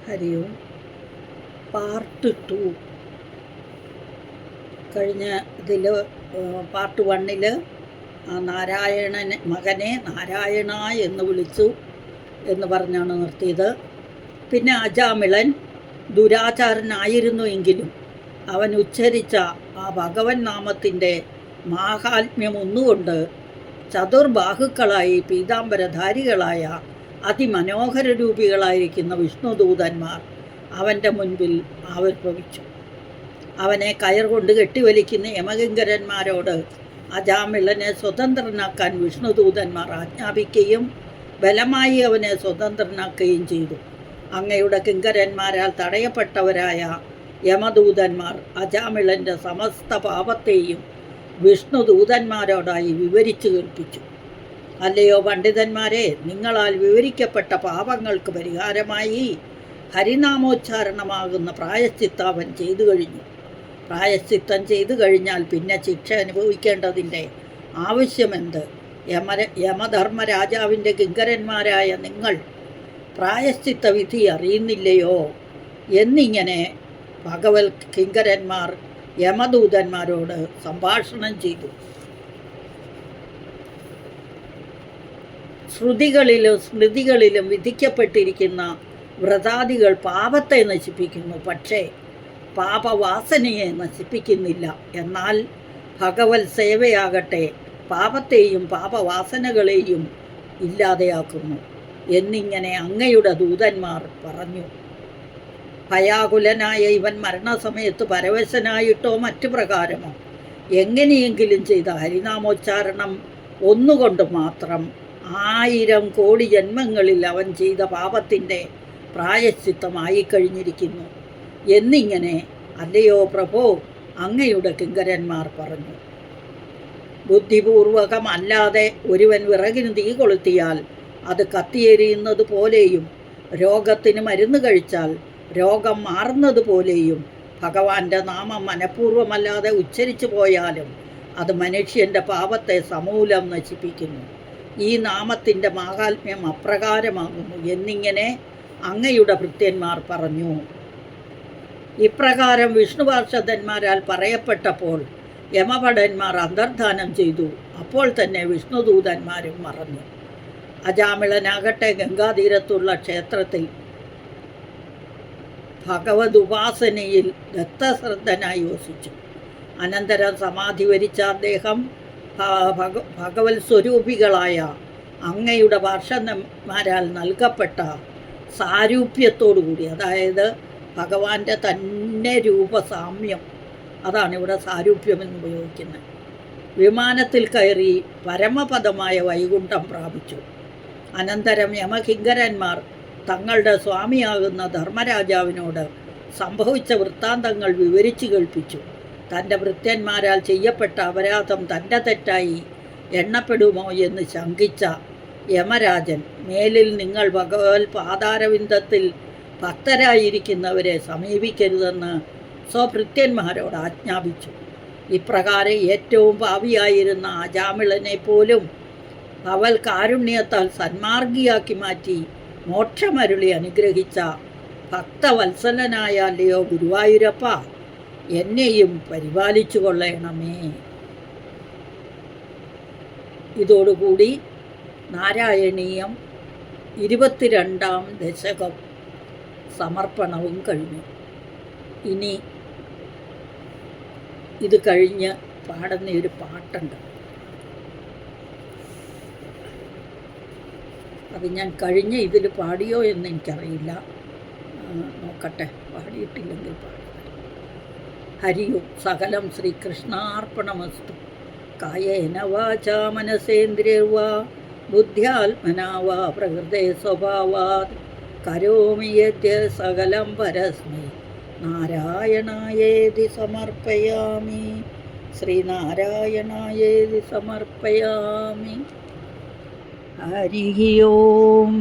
ഹരി ഓം. Part 2 കഴിഞ്ഞ ഇതിൽ part 1 മകനെ നാരായണ എന്ന് വിളിച്ചു എന്ന് പറഞ്ഞാണ് നിർത്തിയത്. പിന്നെ അജാമിളൻ ദുരാചാരനായിരുന്നുവെങ്കിലും അവൻ ഉച്ചരിച്ച ആ ഭഗവൻ നാമത്തിൻ്റെ മാഹാത്മ്യം ഒന്നുകൊണ്ട് ചതുർബാഹുക്കളായി പീതാംബരധാരികളായ അതിമനോഹര രൂപികളായിരിക്കുന്ന വിഷ്ണുദൂതന്മാർ അവൻ്റെ മുൻപിൽ ആവിർഭവിച്ചു. അവനെ കയർ കൊണ്ട് കെട്ടിവലിക്കുന്ന യമകിങ്കരന്മാരോട് അജാമിളനെ സ്വതന്ത്രനാക്കാൻ വിഷ്ണുദൂതന്മാർ ആജ്ഞാപിക്കുകയും ബലമായി അവനെ സ്വതന്ത്രനാക്കുകയും ചെയ്തു. അങ്ങയുടെ കിങ്കരന്മാരാൽ തടയപ്പെട്ടവരായ യമദൂതന്മാർ അജാമിളൻ്റെ സമസ്ത പാപത്തെയും വിഷ്ണുദൂതന്മാരോടായി വിവരിച്ചു കേൾപ്പിച്ചു. അല്ലയോ പണ്ഡിതന്മാരെ, നിങ്ങളാൽ വിവരിക്കപ്പെട്ട പാപങ്ങൾക്ക് പരിഹാരമായി ഹരിനാമോച്ചാരണമാകുന്ന പ്രായശ്ചിത്തം അവൻ ചെയ്തു കഴിഞ്ഞു. പ്രായശ്ചിത്തം ചെയ്തു കഴിഞ്ഞാൽ പിന്നെ ശിക്ഷ അനുഭവിക്കേണ്ടതിൻ്റെ ആവശ്യമെന്ത്? യമധർമ്മരാജാവിൻ്റെ കിങ്കരന്മാരായ നിങ്ങൾ പ്രായശ്ചിത്ത വിധി അറിയുന്നില്ലയോ എന്നിങ്ങനെ ഭഗവത് കിങ്കരന്മാർ യമദൂതന്മാരോട് സംഭാഷണം ചെയ്തു. ശ്രുതികളിലും സ്മൃതികളിലും വിധിക്കപ്പെട്ടിരിക്കുന്ന വ്രതാദികൾ പാപത്തെ നശിപ്പിക്കുന്നു, പക്ഷേ പാപവാസനയെ നശിപ്പിക്കുന്നില്ല. എന്നാൽ ഭഗവത് സേവയാകട്ടെ പാപത്തെയും പാപവാസനകളെയും ഇല്ലാതെയാക്കുന്നു എന്നിങ്ങനെ അങ്ങയുടെ ദൂതന്മാർ പറഞ്ഞു. ഭയാകുലനായ ഇവൻ മരണസമയത്ത് പരവശനായിട്ടോ മറ്റു പ്രകാരമോ എങ്ങനെയെങ്കിലും ചെയ്ത ഹരിനാമോച്ചാരണം ഒന്നുകൊണ്ട് മാത്രം 1000 കോടി ജന്മങ്ങളിൽ അവൻ ചെയ്ത പാപത്തിൻ്റെ പ്രായശ്ചിത്തമായി കഴിഞ്ഞിരിക്കുന്നു എന്നിങ്ങനെ അല്ലയോ പ്രഭോ അങ്ങയുടെ കിങ്കരന്മാർ പറഞ്ഞു. ബുദ്ധിപൂർവകമല്ലാതെ ഒരുവൻ വിറകിന് തീ കൊളുത്തിയാൽ അത് കത്തിയെരിയുന്നത് പോലെയും രോഗത്തിന് മരുന്ന് കഴിച്ചാൽ രോഗം മാറുന്നത് പോലെയും ഭഗവാന്റെ നാമം മനഃപൂർവ്വമല്ലാതെ ഉച്ചരിച്ചു പോയാലും അത് മനുഷ്യൻ്റെ പാപത്തെ സമൂലം നശിപ്പിക്കുന്നു. ഈ നാമത്തിൻ്റെ മാഹാത്മ്യം അപ്രകാരമാകുന്നു എന്നിങ്ങനെ അങ്ങയുടെ ഭൃത്യന്മാർ പറഞ്ഞു. ഇപ്രകാരം വിഷ്ണുപാർഷദന്മാരാൽ പറയപ്പെട്ടപ്പോൾ യമഭടന്മാർ അന്തർധാനം ചെയ്തു. അപ്പോൾ തന്നെ വിഷ്ണുദൂതന്മാരും മറഞ്ഞു. അജാമിളനാകട്ടെ ഗംഗാതീരത്തുള്ള ക്ഷേത്രത്തിൽ ഭഗവത് ഉപാസനയിൽ ദത്തശ്രദ്ധനായി വസിച്ചു. അനന്തരം സമാധി വരിച്ച അദ്ദേഹം ഭഗവത് സ്വരൂപികളായ അങ്ങയുടെ പാർഷദന്മാരാൽ നൽകപ്പെട്ട സാരൂപ്യത്തോടുകൂടി, അതായത് ഭഗവാന്റെ തന്നെ രൂപസാമ്യം, അതാണ് ഇവിടെ സാരൂപ്യമെന്ന് ഉപയോഗിക്കുന്നത്, വിമാനത്തിൽ കയറി പരമപദമായ വൈകുണ്ഠം പ്രാപിച്ചു. അനന്തരം യമകിങ്കരന്മാർ തങ്ങളുടെ സ്വാമിയാകുന്ന ധർമ്മരാജാവിനോട് സംഭവിച്ച വൃത്താന്തങ്ങൾ വിവരിച്ചു കേൾപ്പിച്ചു. തൻ്റെ ഭൃത്യന്മാരാൽ ചെയ്യപ്പെട്ട അപരാധം തൻ്റെ തെറ്റായി എണ്ണപ്പെടുമോ എന്ന് ശങ്കിച്ച യമരാജൻ മേലിൽ നിങ്ങൾ ഭഗവത് പാതാരവിന്ദത്തിൽ ഭക്തരായിരിക്കുന്നവരെ സമീപിക്കരുതെന്ന് സ്വഭൃത്യന്മാരോട് ആജ്ഞാപിച്ചു. ഇപ്രകാരം ഏറ്റവും പാപിയായിരുന്ന അജാമിളനെ പോലും അവൽ കാരുണ്യത്താൽ സന്മാർഗിയാക്കി മാറ്റി മോക്ഷമരുളി അനുഗ്രഹിച്ച ഭക്തവത്സലനായ അല്ലയോ ഗുരുവായൂരപ്പ, എന്നെയും പരിപാലിച്ചു കൊള്ളണമേ. ഇതോടുകൂടി നാരായണീയം 22ാം ദശകം സമർപ്പണവും കഴിഞ്ഞു. ഇനി ഇത് കഴിഞ്ഞ് പാടുന്നൊരു പാട്ടുണ്ട്. അത് ഞാൻ കഴിഞ്ഞ ഇതിൽ പാടിയോ എന്ന് എനിക്കറിയില്ല, നോക്കട്ടെ, പാടിയിട്ടില്ലെങ്കിൽ പാടാം. ഹരിയും സകലം ശ്രീകൃഷ്ണാർപ്പണമസ്തു. കായേന വാചാ മനസേന്ദ്രിയർവാ ബുദ്ധ്യാത്മനാ വാ പ്രകൃതേ സ്വഭാവാത് കരോമി യദ്യ സകലം പരസ്മൈ നാരായണായേതി സമർപ്പയാമി. ശ്രീനാരായണായേതി സമർപ്പയാമി. ഹരി ഓം.